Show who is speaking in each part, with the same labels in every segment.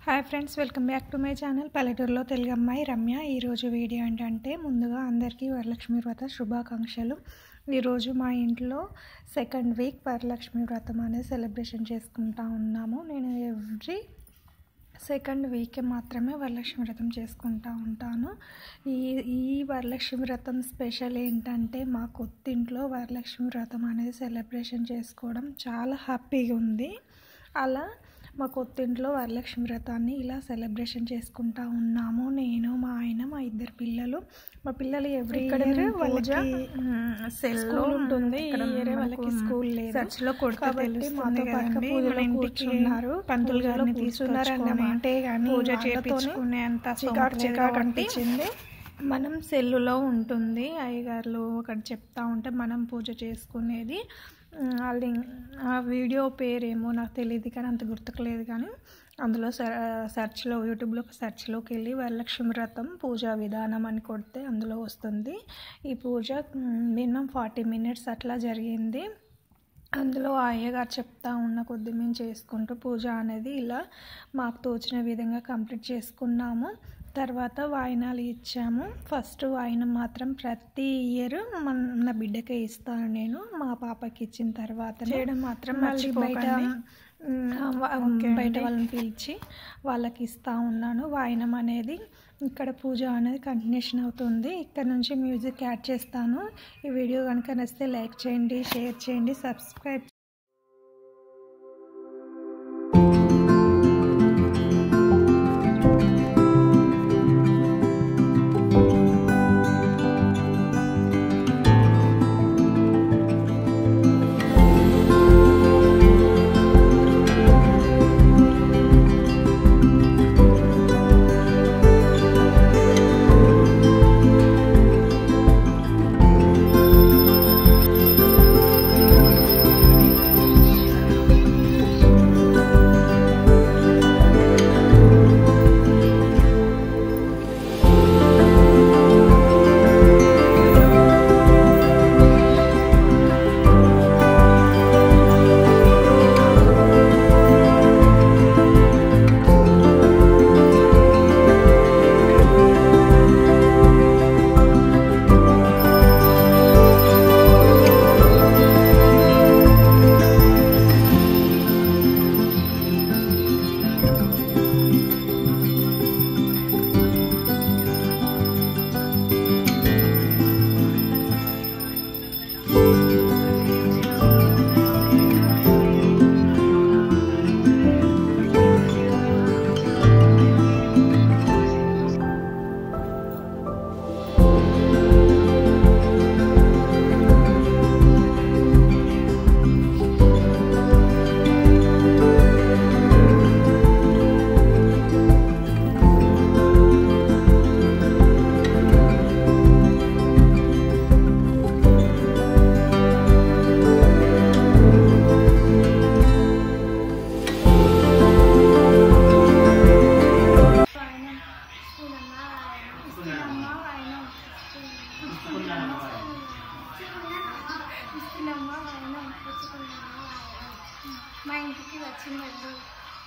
Speaker 1: Hi friends, welcome back to my channel పల్లెటూరులో తెలుగు అమ్మాయి రమ్య. ఈరోజు వీడియో ఏంటంటే, ముందుగా అందరికీ వరలక్ష్మి వ్రత శుభాకాంక్షలు. ఈరోజు మా ఇంట్లో సెకండ్ వీక్ వరలక్ష్మి వ్రతం అనేది సెలబ్రేషన్ చేసుకుంటా ఉన్నాము. నేను ఎవ్రీ సెకండ్ వీక్ మాత్రమే వరలక్ష్మి వ్రతం చేసుకుంటూ ఉంటాను. ఈ వరలక్ష్మి వ్రతం స్పెషల్ ఏంటంటే, మా కొత్తింట్లో వరలక్ష్మి వ్రతం అనేది సెలబ్రేషన్ చేసుకోవడం చాలా హ్యాపీగా ఉంది. అలా మా కొత్తింట్లో వరలక్ష్మి వ్రతాన్ని ఇలా సెలబ్రేషన్ చేసుకుంటా ఉన్నాము. నేను, మా ఆయన, మా ఇద్దరు పిల్లలు. మా పిల్లలు ఎవ్రీ ఇయర్ వాళ్ళకి సెల్లో ఉంటుంది, వాళ్ళకి స్కూల్ లేదు, చర్చ్లో కాబట్టి మాతో పాటు పూజలో కూర్చున్నారు. పంతులు గారిని తీసుకున్నారంటే కానీ పూజ చేయించుకునేంత చికాకు అనిపించింది. మనం సెల్లులో ఉంటుంది, అయ్యగారులు ఒకటి చెప్తా ఉంటే మనం పూజ చేసుకునేది. ఆ వీడియో పేరేమో నాకు తెలియదు, కానీ అంత గుర్తుకులేదు. కానీ అందులో సెర్చ్లో, యూట్యూబ్లో సెర్చ్లోకి వెళ్ళి వరలక్ష్మి వ్రతం పూజా విధానం అని కొడితే అందులో వస్తుంది. ఈ పూజ మినిమం 40 minutes అట్లా జరిగింది. అందులో అయ్యగారు చెప్తా ఉన్న కొద్ది మేము చేసుకుంటూ పూజ అనేది ఇలా మాకు తోచిన విధంగా కంప్లీట్ చేసుకున్నాము. తర్వాత వాయినాలు ఇచ్చాము. ఫస్ట్ వాయినం మాత్రం ప్రతి ఇయర్ నా బిడ్డకే ఇస్తాను నేను. మా పాపకి ఇచ్చిన తర్వాత చేయడం మాత్రం మళ్ళీ బయట వాళ్ళని పిలిచి వాళ్ళకి ఇస్తూ ఉన్నాను వాయినం అనేది. ఇక్కడ పూజ అనేది కంటిన్యూషన్ అవుతుంది. ఇక్కడ నుంచి మ్యూజిక్ యాడ్ చేస్తాను. ఈ వీడియో కనుక నచ్చితే లైక్ చేయండి, షేర్ చేయండి, సబ్స్క్రైబ్ మా ఇంటికి వచ్చిందండి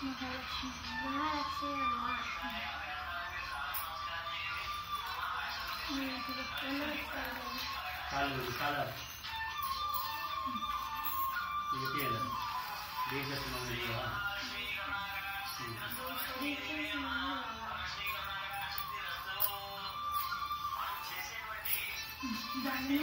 Speaker 1: మహాలక్ష్మి. దాన్ని